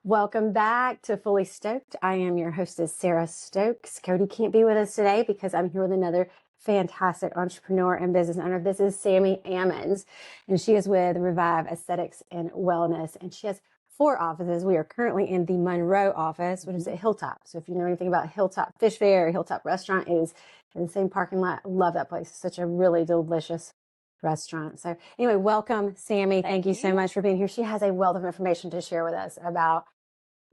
Welcome back to Fully Stoked. I am your hostess, Sarah Stokes. Cody can't be with us today because I'm here with another fantastic entrepreneur and business owner. This is Sammi Ammons, and she is with Revive Aesthetics and Wellness, and she has 4 offices. We are currently in the Monroe office, which is at Hilltop. So if you know anything about Hilltop Fish Fair, Hilltop Restaurant, it is in the same parking lot. Love that place. It's such a really delicious restaurant. So anyway, welcome, Sammi. Thank you so much for being here. She has a wealth of information to share with us about,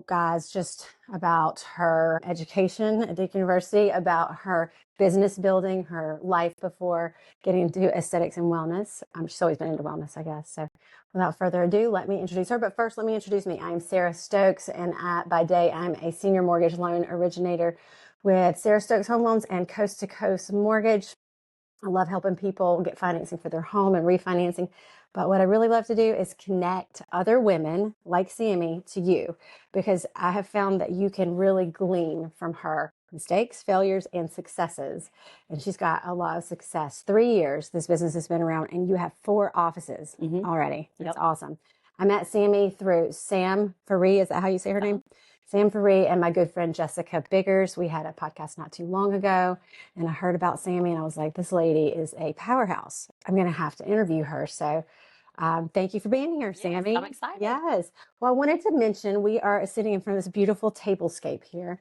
guys, just about her education at Duke University, about her business building, her life before getting into aesthetics and wellness. She's always been into wellness, I guess. So without further ado, let me introduce her. But first, let me introduce me. I'm Sarah Stokes, and by day, I'm a senior mortgage loan originator with Sarah Stokes Home Loans and Coast to Coast Mortgage. I love helping people get financing for their home and refinancing. But what I really love to do is connect other women like Sammi to you, because I have found that you can really glean from her mistakes, failures, and successes. And she's got a lot of success. 3 years this business has been around, and you have 4 offices already. That's awesome. I met Sammi through Sam Faree. Is that how you say her name? Sam Faree and my good friend Jessica Biggers. We had a podcast not too long ago, and I heard about Sammi, and I was like, this lady is a powerhouse. I'm going to have to interview her. So thank you for being here, Sammi. Yes, I'm excited. Yes. Well, I wanted to mention we are sitting in front of this beautiful tablescape here,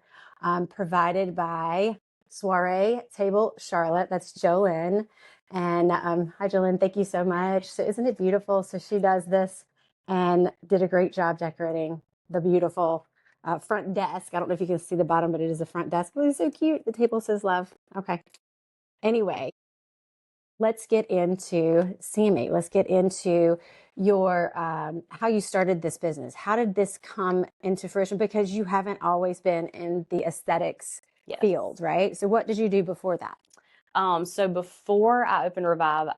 provided by Soiree Table Charlotte. That's Jolynn. And hi, Jolynn. Thank you so much. So isn't it beautiful? So she does this and did a great job decorating the beautiful front desk. I don't know if you can see the bottom, but it is a front desk. Oh, it's so cute. The table says love. Okay. Anyway, let's get into Sammi. Let's get into your how you started this business. How did this come into fruition? Because you haven't always been in the aesthetics field, right? So what did you do before that? So before I opened Revive,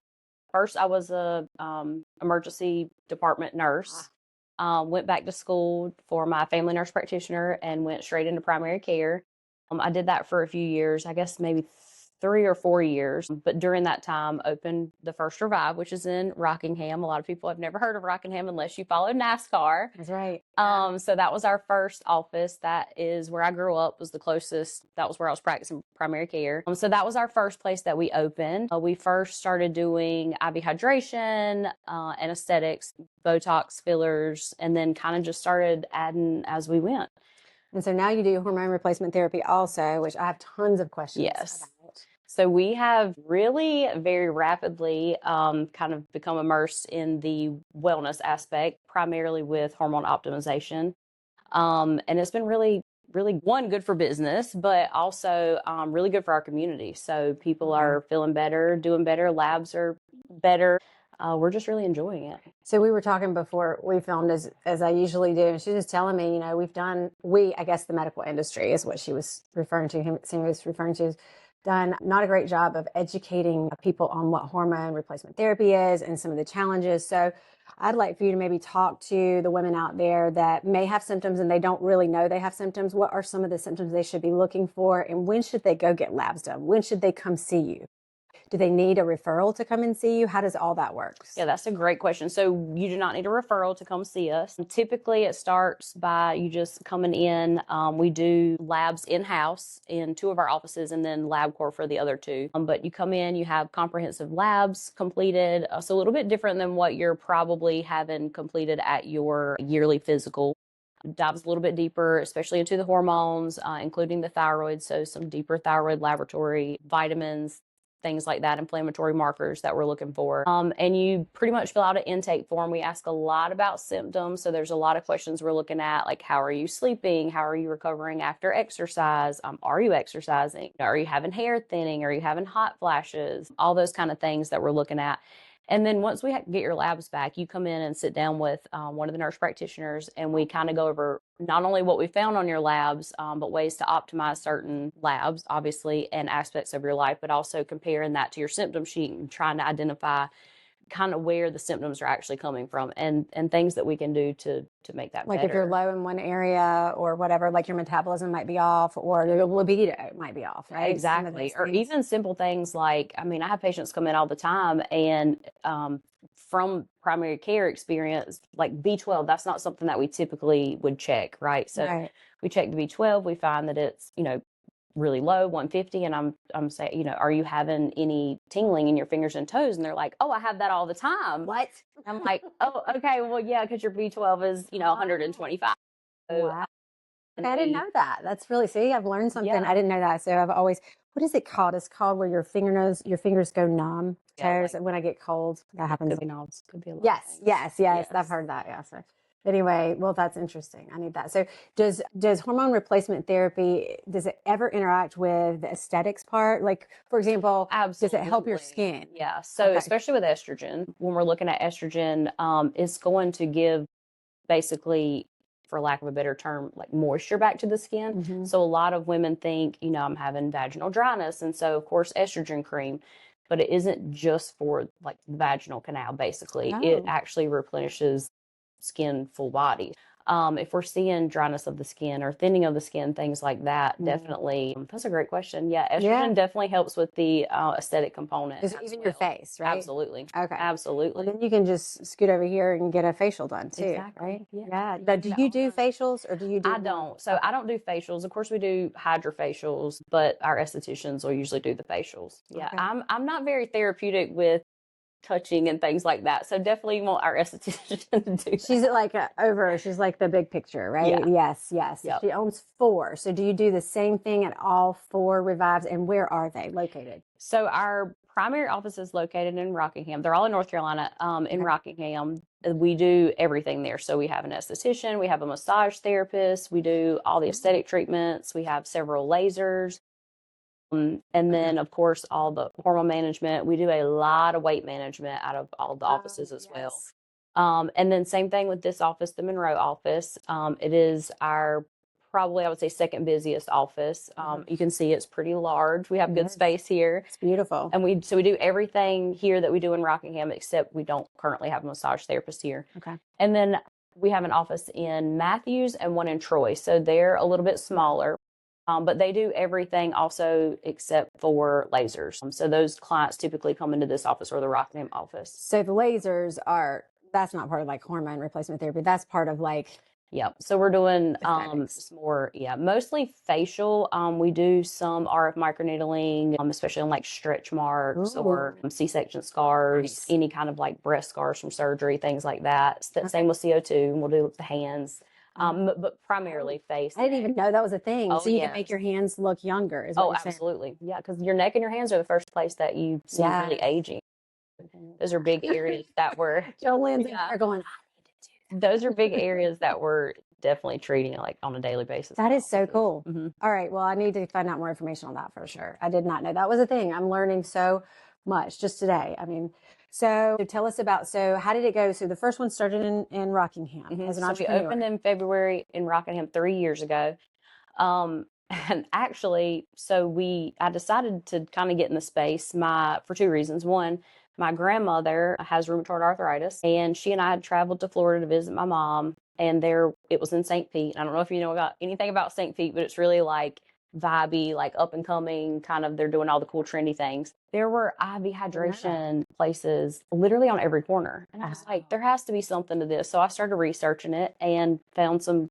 first I was a emergency department nurse. Went back to school for my family nurse practitioner and went straight into primary care. I did that for a few years, I guess maybe 3 or 4 years. But during that time, opened the first Revive, which is in Rockingham. A lot of people have never heard of Rockingham unless you follow NASCAR. That's right. So that was our first office. That is where I grew up, was the closest. That was where I was practicing primary care. So that was our first place that we opened. We first started doing IV hydration, anesthetics, Botox fillers, and then kind of just started adding as we went. And so now you do hormone replacement therapy also, which I have tons of questions about. So we have really very rapidly kind of become immersed in the wellness aspect, primarily with hormone optimization. And it's been really, one, good for business, but also really good for our community. So people are feeling better, doing better, labs are better. We're just really enjoying it. So we were talking before we filmed, as I usually do, and she was telling me, you know, I guess the medical industry is what she was referring to, Sammi was referring to, done not a great job of educating people on what hormone replacement therapy is and some of the challenges. So I'd like for you to maybe talk to the women out there that may have symptoms and they don't really know they have symptoms. What are some of the symptoms they should be looking for, and when should they go get labs done? When should they come see you? Do they need a referral to come and see you? How does all that work? Yeah, that's a great question. So you do not need a referral to come see us. Typically, it starts by you just coming in. We do labs in-house in 2 of our offices and then LabCorp for the other 2. But you come in, you have comprehensive labs completed. So a little bit different than what you're probably having completed at your yearly physical. Dives a little bit deeper, especially into the hormones, including the thyroid. So some deeper thyroid laboratory, vitamins, things like that, inflammatory markers that we're looking for. And you pretty much fill out an intake form. We ask a lot about symptoms. So there's a lot of questions we're looking at, like how are you sleeping? How are you recovering after exercise? Are you exercising? Are you having hair thinning? Are you having hot flashes? All those kind of things that we're looking at. And then once we get your labs back, you come in and sit down with one of the nurse practitioners, and we kind of go over not only what we found on your labs, but ways to optimize certain labs, obviously, and aspects of your life, but also comparing that to your symptom sheet and trying to identify kind of where the symptoms are actually coming from, and things that we can do to make that Like better. if you're low in one area or whatever, like your metabolism might be off or your libido might be off, right? Exactly. Or even simple things like, I mean, I have patients come in all the time, and from primary care experience, like B12, that's not something that we typically would check, right? So we check the B12, we find that it's, really low, 150, and I'm saying, are you having any tingling in your fingers and toes? And they're like, oh, I have that all the time. What? I'm like, oh, okay, well, yeah, because your B12 is 125. Wow. I didn't know that. That's really, see, I've learned something. Yeah. I didn't know that. So I've always, what is it called? It's called where your fingers go numb. Toes. Like, when I get cold, that happens. Could be knobs. Could be a lot. Yes. I've heard that. Yeah. So anyway, well, that's interesting. I need that. So does hormone replacement therapy, does it ever interact with the aesthetics part? Like, for example, Absolutely. does it help your skin? Yeah. So especially with estrogen, when we're looking at estrogen, it's going to give basically, for lack of a better term, like moisture back to the skin. Mm-hmm. So a lot of women think, I'm having vaginal dryness. And so, of course, estrogen cream, but it isn't just for like the vaginal canal, basically. It actually replenishes skin full body. If we're seeing dryness of the skin or thinning of the skin, things like that, definitely. That's a great question. Yeah, estrogen definitely helps with the aesthetic component. Even your face, right? Absolutely. Okay. Absolutely. Well, then you can just scoot over here and get a facial done too, Exactly. right? Yeah. But do you do facials or do you do? I don't. So I don't do facials. Of course, we do hydrofacials, but our estheticians will usually do the facials. Yeah. Okay. I'm not very therapeutic with touching and things like that. So definitely want our esthetician to do that. She's like she's like the big picture, right? Yeah. Yes. Yep. She owns 4. So do you do the same thing at all 4 revives, and where are they located? So our primary office is located in Rockingham. They're all in North Carolina. In Rockingham, we do everything there. So we have an esthetician, we have a massage therapist, we do all the aesthetic treatments, we have several lasers. And then, of course, all the hormone management. We do a lot of weight management out of all the offices as well. And then same thing with this office, the Monroe office. It is our probably, I would say, second busiest office. You can see it's pretty large. We have good space here. It's beautiful. And we do everything here that we do in Rockingham, except we don't currently have a massage therapist here. Okay. And then we have an office in Matthews and one in Troy. So they're a little bit smaller. But they do everything also except for lasers. So those clients typically come into this office or the Rockingham office. So the lasers that's not part of like hormone replacement therapy. That's part of like. Yeah. So we're doing more, mostly facial. We do some RF microneedling, especially on like stretch marks or C-section scars, any kind of like breast scars from surgery, things like that. Same with CO2, and we'll do the hands. But primarily face. I didn't even know that was a thing. So you can make your hands look younger. Is what you're absolutely. Yeah, because your neck and your hands are the first place that you see really aging. Those are big areas that we're. Joe Lindsay are going, I need to do that. Those are big areas that we're definitely treating like on a daily basis. That is so cool. Mm-hmm. All right. Well, I need to find out more information on that for sure. I did not know that was a thing. I'm learning so much just today. I mean, so tell us about, how did it go? So the first one started in Rockingham as an entrepreneur. We opened in February in Rockingham 3 years ago. And actually, I decided to kind of get in the space for 2 reasons. One, my grandmother has rheumatoid arthritis, and she and I had traveled to Florida to visit my mom, and it was in St. Pete. I don't know if you know anything about St. Pete, but it's really like vibey, like up and coming, kind of, they're doing all the cool trendy things. There were IV hydration places literally on every corner. And I was like, there has to be something to this. So I started researching it and found some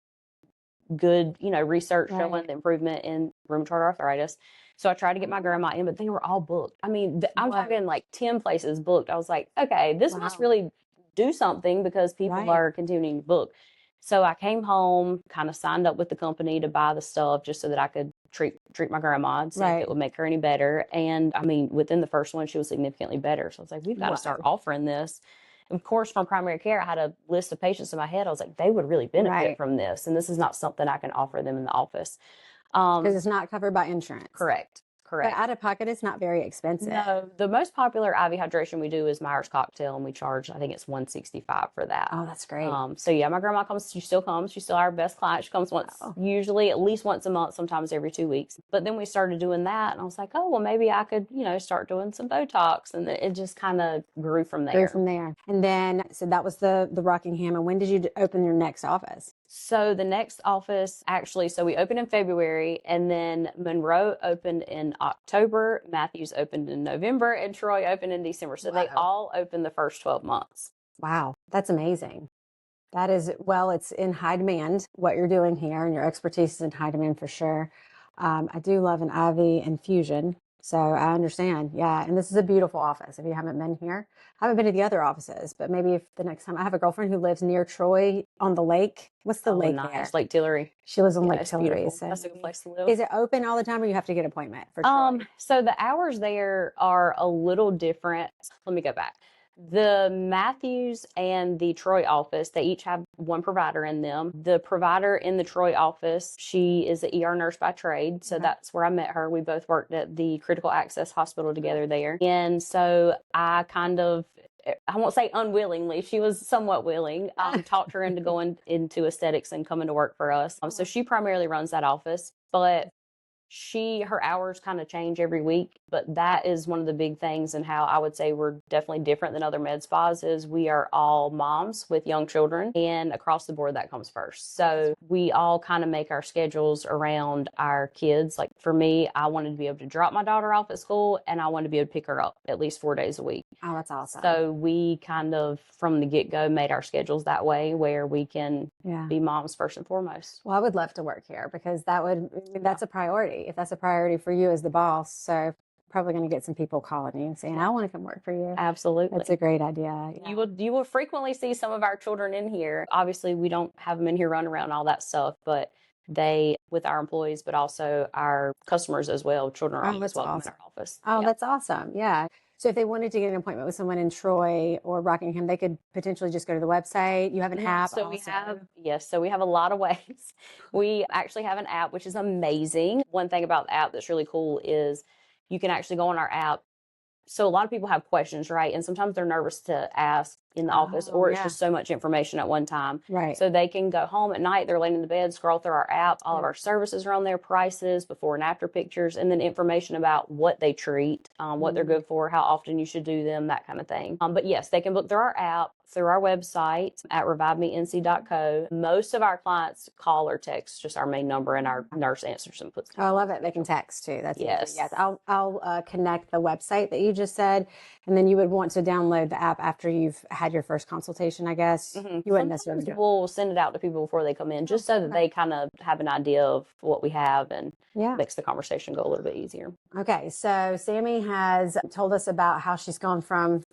good, research showing the improvement in rheumatoid arthritis. So I tried to get my grandma in, but they were all booked. I mean, I'm talking like 10 places booked. I was like, okay, this must really do something because people are continuing to book. So I came home, kind of signed up with the company to buy the stuff just so that I could treat my grandma and see if it would make her any better. And I mean, within the first one, she was significantly better. So I was like, we've got to start offering this. And of course, from primary care, I had a list of patients in my head. I was like, they would really benefit from this. And this is not something I can offer them in the office. Because it's not covered by insurance. Correct. But correct. out of pocket, it's not very expensive. No, the most popular IV hydration we do is Myers cocktail, and we charge, I think it's 165 for that. Oh, that's great. So yeah, my grandma comes. She still comes. She's still our best client. She comes once, usually at least once a month, sometimes every 2 weeks. But then we started doing that, and I was like, oh well, maybe I could, start doing some Botox, and it just kind of grew from there. And then, so that was the Rockingham. And when did you open your next office? So the next office, actually, so we opened in February, and then Monroe opened in October, Matthews opened in November, and Troy opened in December. So they all opened the first 12 months. Wow, that's amazing. That is, well, it's in high demand, what you're doing here, and your expertise is in high demand for sure. I do love an IV infusion, so I understand. Yeah, and this is a beautiful office. If you haven't been here, I haven't been to the other offices, but maybe if the next time. I have a girlfriend who lives near Troy on the lake. What's the lake there? Lake Tillery. She lives on Lake Tillery. So that's a good place to live. Is it open all the time, or you have to get an appointment for Troy? So the hours there are a little different. Let me go back. The Matthews and the Troy office, they each have one provider in them. The provider in the Troy office, she is an ER nurse by trade. So that's where I met her. We both worked at the Critical Access Hospital together there. And so I won't say unwillingly, she was somewhat willing, talked her into going into aesthetics and coming to work for us. So she primarily runs that office, but her hours kind of change every week, but that is one of the big things, and how I would say we're definitely different than other med spas is we are all moms with young children, and across the board that comes first. So we all kind of make our schedules around our kids. Like for me, I wanted to be able to drop my daughter off at school, and I wanted to be able to pick her up at least 4 days a week. Oh, that's awesome. So we kind of from the get-go made our schedules that way, where we can be moms first and foremost. Well, I would love to work here, because that's a priority. If that's a priority for you as the boss. So probably going to get some people calling you and saying, I want to come work for you. Absolutely. That's a great idea. Yeah. You will frequently see some of our children in here. Obviously, we don't have them in here running around, all that stuff, but with our employees, but also our customers as well. Children are always welcome in our office. Oh, that's awesome. Yeah. So if they wanted to get an appointment with someone in Troy or Rockingham, they could potentially just go to the website. You have an app. So we have a lot of ways. We actually have an app, which is amazing. One thing about the app that's really cool is you can actually go on our app. So a lot of people have questions, right? And sometimes they're nervous to ask in the office, or it's just so much information at one time. Right. So they can go home at night, they're laying in the bed, scroll through our app. All of our services are on there, prices, before and after pictures, and then information about what they treat, what they're good for, how often you should do them, that kind of thing. But yes, they can book through our app, through our website at revivemenc.co. Most of our clients call or text just our main number, and our nurse answers and puts. Oh, I love it. They can text too. That's yes. Yes. I'll connect the website that you just said, and then you would want to download the app after you've had your first consultation, I guess. You wouldn't necessarily do it. We'll send it out to people before they come in, just so that they kind of have an idea of what we have, and makes the conversation go a little bit easier. Okay. So Sammi has told us about how she's gone from,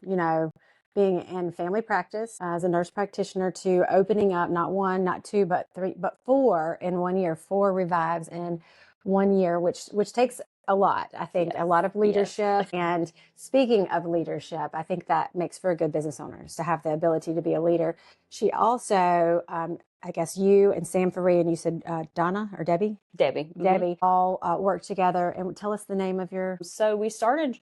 being in family practice as a nurse practitioner to opening up not one, not two, but three, but four in 1 year, 4 revives in 1 year, which takes a lot. I think a lot of leadership. And speaking of leadership, I think that makes for a good business owners to have the ability to be a leader. She also, I guess you and Sam Faree, and you said Donna or Debbie? Debbie all work together. And tell us the name of your... So we started,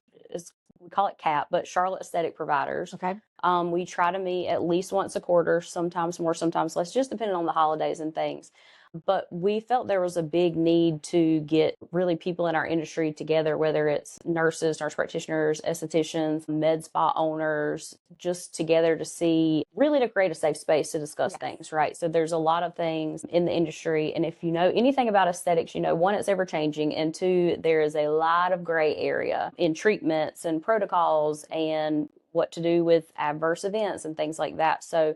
we call it CAP, but Charlotte Aesthetic Providers. Okay. We try to meet at least once a quarter, sometimes more, sometimes less, just depending on the holidays and things. But we felt there was a big need to get really people in our industry together, whether it's nurses, nurse practitioners, estheticians, med spa owners, just together to create a safe space to discuss things, right? So there's a lot of things in the industry. And if you know anything about aesthetics, one, it's ever changing. And two, there is a lot of gray area in treatments and protocols and what to do with adverse events and things like that. So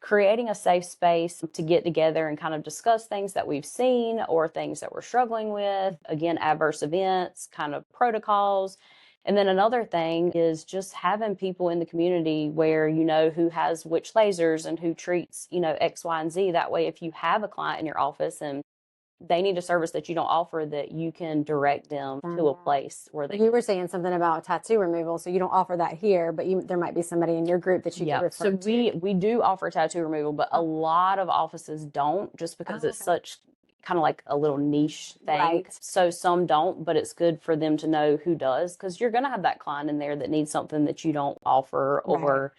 creating a safe space to get together and kind of discuss things that we've seen or things that we're struggling with, again, adverse events, kind of protocols. And then another thing is just having people in the community where who has which lasers and who treats, X, Y, and Z. That way, if you have a client in your office and they need a service that you don't offer, that you can direct them to a place where they... You were saying something about tattoo removal, so you don't offer that here, but there might be somebody in your group that you could refer to. So we do offer tattoo removal, but a lot of offices don't, just because it's such kind of like a little niche thing. Right. So some don't, but it's good for them to know who does, because you're going to have that client in there that needs something that you don't offer, Right. or,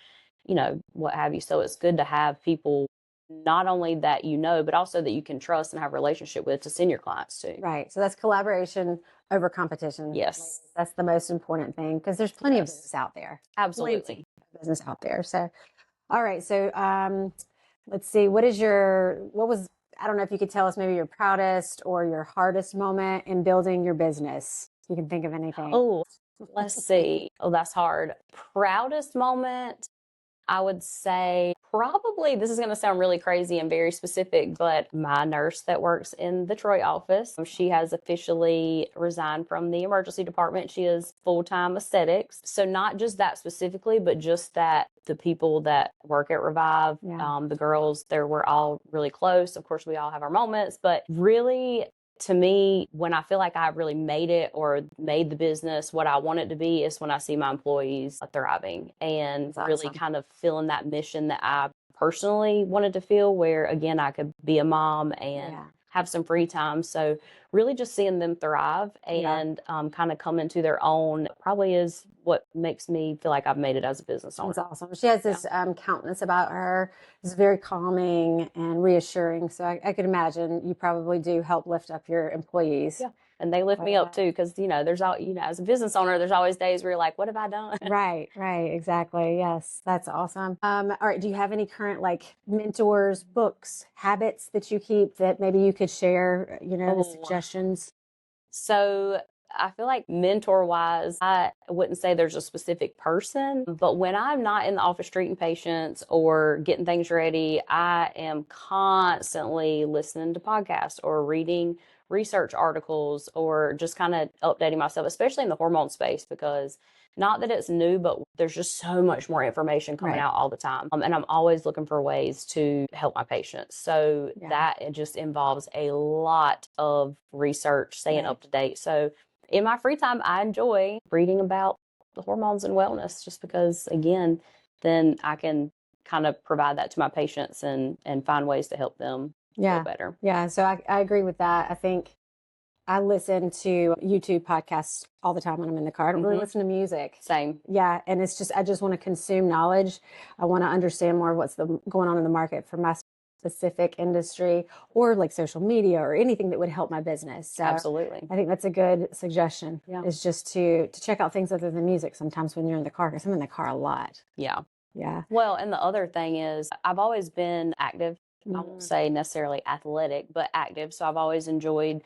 you know, what have you. So it's good to have people not only that you know, but also that you can trust and have a relationship with to send your clients to. Right. So that's collaboration over competition. Yes. That's the most important thing, because there's plenty of Yes. business out there. Absolutely. Business out there. So, all right. So, let's see. What was, I don't know if you could tell us maybe your proudest or your hardest moment in building your business. You can think of anything. Oh, let's see. Oh, that's hard. Proudest moment, I would say probably, this is going to sound really crazy and very specific, but my nurse that works in the Troy office, she has officially resigned from the emergency department. She is full-time aesthetics. So not just that specifically, but just that the people that work at Revive, the girls there, we're all really close. Of course, we all have our moments, but really, to me, when I feel like I really made it or made the business what I want it to be, is when I see my employees thriving and really kind of feeling that mission that I personally wanted to feel, where again, I could be a mom and have some free time. So really just seeing them thrive and kind of come into their own probably is what makes me feel like I've made it as a business owner. That's awesome. She has this countenance about her. It's very calming and reassuring. So I could imagine you probably do help lift up your employees. Yeah. And they lift me up too, because, you know, there's all, you know, as a business owner, there's always days where you're like, what have I done? Right, exactly. Yes, that's awesome. All right. Do you have any current like mentors, books, habits that you keep that maybe you could share, you know, suggestions? So I feel like mentor wise, I wouldn't say there's a specific person, but when I'm not in the office treating patients or getting things ready, I am constantly listening to podcasts or reading research articles or just kind of updating myself, especially in the hormone space, because not that it's new, but there's just so much more information coming out all the time. And I'm always looking for ways to help my patients. So that it just involves a lot of research, staying up to date. So in my free time, I enjoy reading about the hormones and wellness, just because, again, then I can kind of provide that to my patients and find ways to help them feel better. Yeah. So I agree with that. I think I listen to YouTube podcasts all the time when I'm in the car. I don't really listen to music. Same. Yeah. And it's just, I just want to consume knowledge. I want to understand more of what's going on in the market for my specific industry, or like social media or anything that would help my business. So absolutely. I think that's a good suggestion, is just to check out things other than music sometimes when you're in the car, because I'm in the car a lot. Yeah. Yeah. Well, and the other thing is I've always been active. I won't say necessarily athletic, but active. So I've always enjoyed,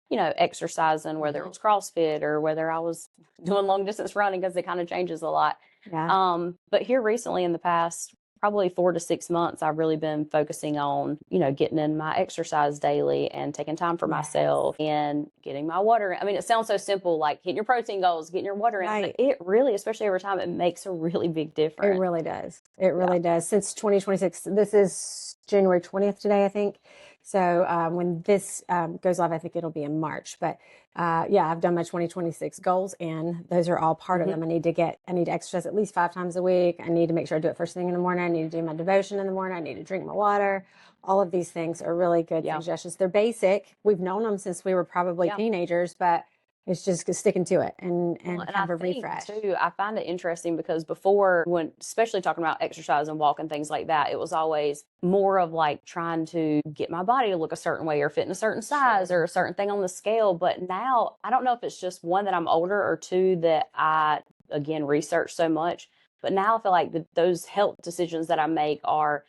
you know, exercising, whether it was CrossFit or whether I was doing long distance running, because it kind of changes a lot. Yeah. But here recently, in the past probably 4 to 6 months, I've really been focusing on, you know, getting in my exercise daily and taking time for myself and getting my water in. I mean, it sounds so simple, like hitting your protein goals, getting your water in. But it really, especially over time, it makes a really big difference. It really does. It really does. Since 2026, this is January 20th today, I think. So when this goes live, I think it'll be in March. But I've done my 2026 goals, and those are all part of them. I need to exercise at least 5 times a week. I need to make sure I do it first thing in the morning. I need to do my devotion in the morning. I need to drink my water. All of these things are really good suggestions. They're basic. We've known them since we were probably teenagers, but it's just sticking to it and kind of a refresh. Too, I find it interesting because before, when especially talking about exercise and walk and things like that, it was always more of like trying to get my body to look a certain way or fit in a certain size or a certain thing on the scale. But now, I don't know if it's just one, that I'm older, or two, that I, again, research so much. But now I feel like those health decisions that I make are,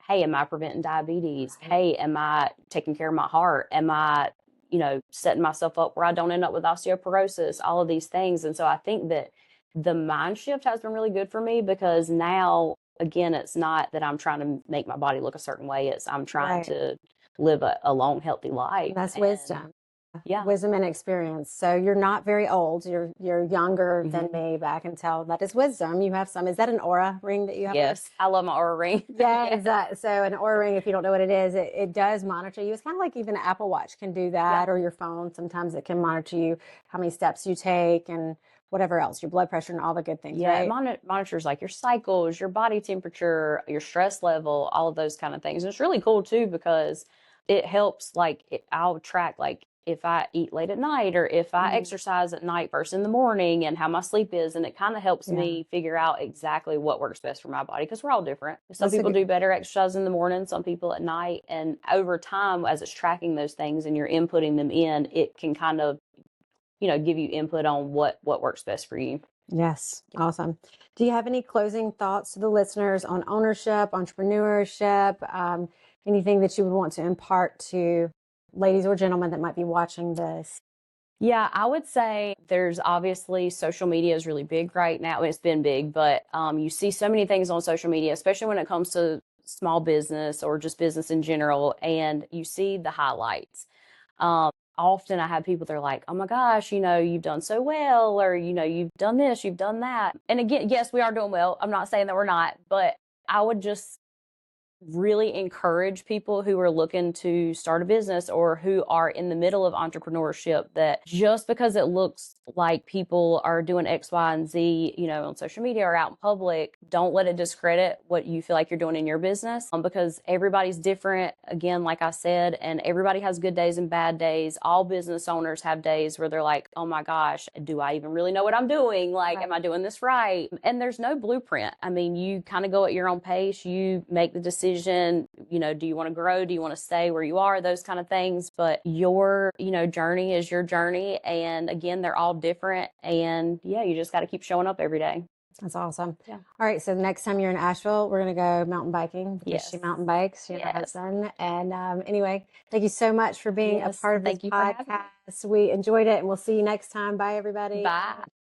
hey, am I preventing diabetes? Hey, am I taking care of my heart? Am I, you know, setting myself up where I don't end up with osteoporosis, all of these things. And so I think that the mind shift has been really good for me, because now, again, it's not that I'm trying to make my body look a certain way. It's I'm trying to live a long, healthy life. That's wisdom. Yeah. Wisdom and experience. So you're not very old. You're younger than me, but I can tell that is wisdom. You have some. Is that an aura ring that you have? Yes. I love my aura ring. Yeah. So an aura ring, if you don't know what it is, it does monitor you. It's kind of like even an Apple Watch can do that, or your phone. Sometimes it can monitor you, how many steps you take and whatever else, your blood pressure and all the good things. Yeah. Right? It monitors like your cycles, your body temperature, your stress level, all of those kind of things. And it's really cool too, because it helps, like, I'll track, like, if I eat late at night or if I exercise at night versus in the morning and how my sleep is. And it kind of helps me figure out exactly what works best for my body, because we're all different. Some people do better exercise in the morning, some people at night. And over time, as it's tracking those things and you're inputting them in, it can kind of, give you input on what works best for you. Yes. Awesome. Do you have any closing thoughts to the listeners on ownership, entrepreneurship, anything that you would want to impart to ladies or gentlemen that might be watching this? Yeah, I would say there's obviously social media is really big right now. It's been big, but you see so many things on social media, especially when it comes to small business or just business in general, and you see the highlights. Often I have people that are like, oh my gosh, you've done so well, or, you've done this, you've done that. And again, yes, we are doing well. I'm not saying that we're not, but I would just really encourage people who are looking to start a business or who are in the middle of entrepreneurship, that just because it looks like people are doing X, Y, and Z, on social media or out in public, don't let it discredit what you feel like you're doing in your business, because everybody's different, again, like I said, and everybody has good days and bad days. All business owners have days where they're like, oh my gosh, do I even really know what I'm doing? Like, am I doing this right? And there's no blueprint. I mean, you kind of go at your own pace, you make the decision, do you want to grow? Do you want to stay where you are? Those kind of things. But your, journey is your journey. And again, they're all different. And yeah, you just got to keep showing up every day. That's awesome. Yeah. All right. So the next time you're in Asheville, we're going to go mountain biking because Yes. she mountain bikes. She and her husband. And anyway, thank you so much for being a part of this podcast. We enjoyed it, and we'll see you next time. Bye, everybody. Bye.